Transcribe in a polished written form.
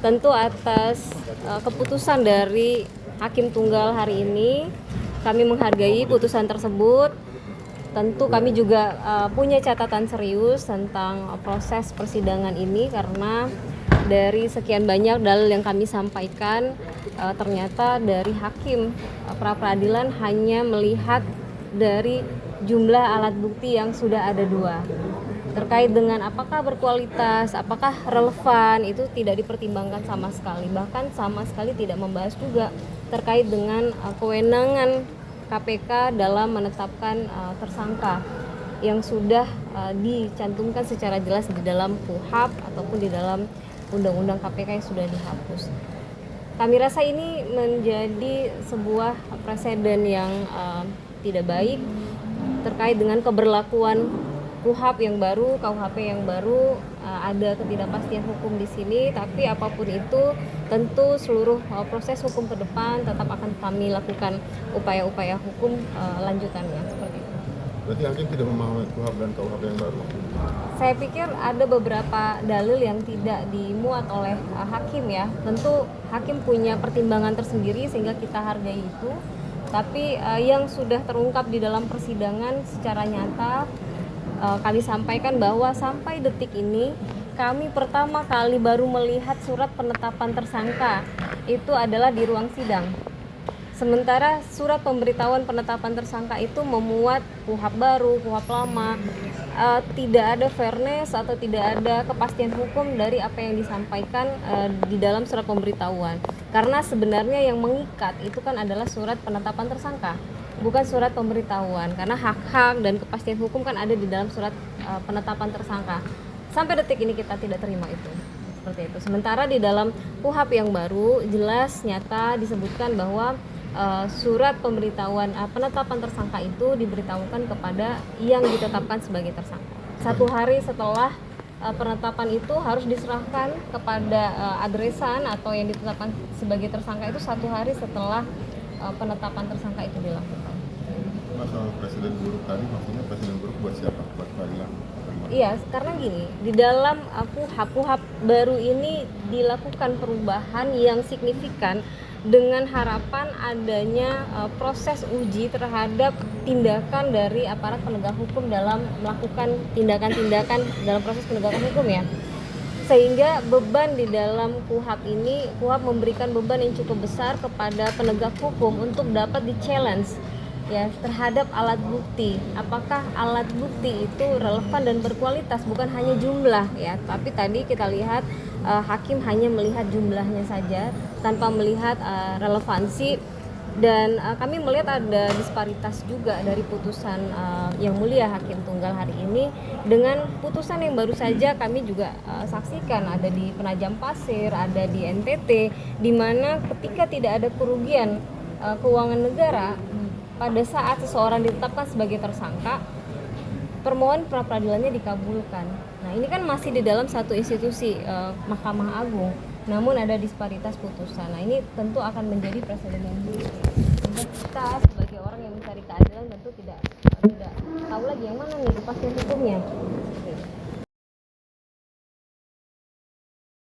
tentu atas keputusan dari Hakim Tunggal hari ini, kami menghargai putusan tersebut. Tentu kami juga punya catatan serius tentang proses persidangan ini, karena dari sekian banyak dalil yang kami sampaikan, ternyata dari hakim pra-peradilan hanya melihat dari jumlah alat bukti yang sudah ada 2. Terkait dengan apakah berkualitas, apakah relevan, itu tidak dipertimbangkan sama sekali. Bahkan sama sekali tidak membahas juga terkait dengan kewenangan KPK dalam menetapkan tersangka yang sudah dicantumkan secara jelas di dalam KUHP ataupun di dalam Undang-Undang KPK yang sudah dihapus. Kami rasa ini menjadi sebuah preseden yang tidak baik terkait dengan keberlakuan KUHP yang baru, KUHP yang baru. Ada ketidakpastian hukum di sini, tapi apapun itu tentu seluruh proses hukum ke depan tetap akan kami lakukan upaya-upaya hukum lanjutannya, seperti itu. Berarti hakim tidak memahami KUHP dan KUHP yang baru? Saya pikir ada beberapa dalil yang tidak dimuat oleh hakim ya. Tentu hakim punya pertimbangan tersendiri sehingga kita hargai itu. Tapi yang sudah terungkap di dalam persidangan secara nyata, kami sampaikan bahwa sampai detik ini kami pertama kali baru melihat surat penetapan tersangka itu adalah di ruang sidang. Sementara surat pemberitahuan penetapan tersangka itu memuat KUHP baru, KUHP lama, tidak ada fairness atau tidak ada kepastian hukum dari apa yang disampaikan di dalam surat pemberitahuan. Karena sebenarnya yang mengikat itu kan adalah surat penetapan tersangka, bukan surat pemberitahuan, karena hak-hak dan kepastian hukum kan ada di dalam surat penetapan tersangka. Sampai detik ini kita tidak terima itu, seperti itu. Sementara di dalam KUHP yang baru jelas nyata disebutkan bahwa surat pemberitahuan penetapan tersangka itu diberitahukan kepada yang ditetapkan sebagai tersangka. 1 hari setelah penetapan itu harus diserahkan kepada adresan atau yang ditetapkan sebagai tersangka itu 1 hari setelah penetapan tersangka itu dilakukan. Masalah presiden buruk tadi, maksudnya presiden buruk buat siapa? Buat peradilan? Iya, karena gini, di dalam KUHP baru ini dilakukan perubahan yang signifikan dengan harapan adanya proses uji terhadap tindakan dari aparat penegak hukum dalam melakukan tindakan-tindakan dalam proses penegakan hukum ya. Sehingga beban di dalam KUHP ini, KUHP memberikan beban yang cukup besar kepada penegak hukum untuk dapat di-challenge ya terhadap alat bukti. Apakah alat bukti itu relevan dan berkualitas, bukan hanya jumlah ya. Tapi tadi kita lihat hakim hanya melihat jumlahnya saja tanpa melihat relevansi, dan kami melihat ada disparitas juga dari putusan yang mulia Hakim Tunggal hari ini dengan putusan yang baru saja kami juga saksikan, ada di Penajam Pasir, ada di NTT, di mana ketika tidak ada kerugian keuangan negara pada saat seseorang ditetapkan sebagai tersangka, permohonan pra-peradilannya dikabulkan. Nah, ini kan masih di dalam satu institusi Mahkamah Agung, namun ada disparitas putusan. Nah, ini tentu akan menjadi presiden yang buruk. Sehingga kita sebagai orang yang mencari keadilan tentu tidak tahu lagi yang mana nih kepastian hukumnya.